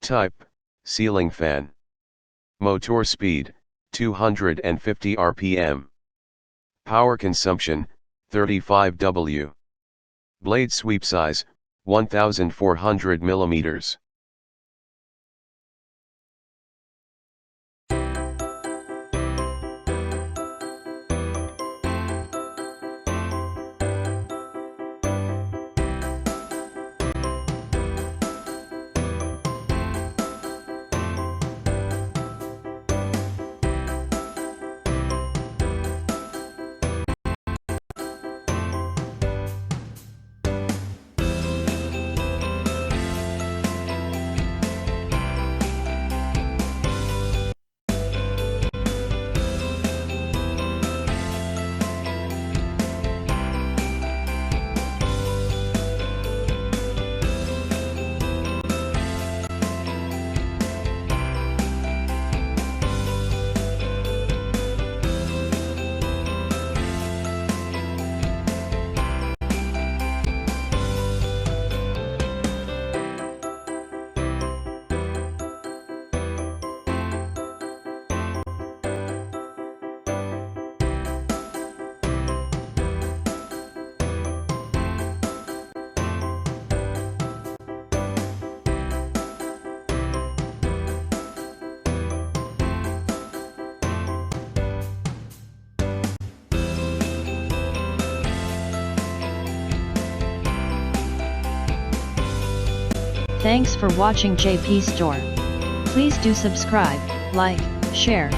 Type, ceiling fan. Motor speed, 250 rpm. Power consumption, 35 W. Blade sweep size, 1400 mm. Thanks for watching JP Store. Please do subscribe, like, share,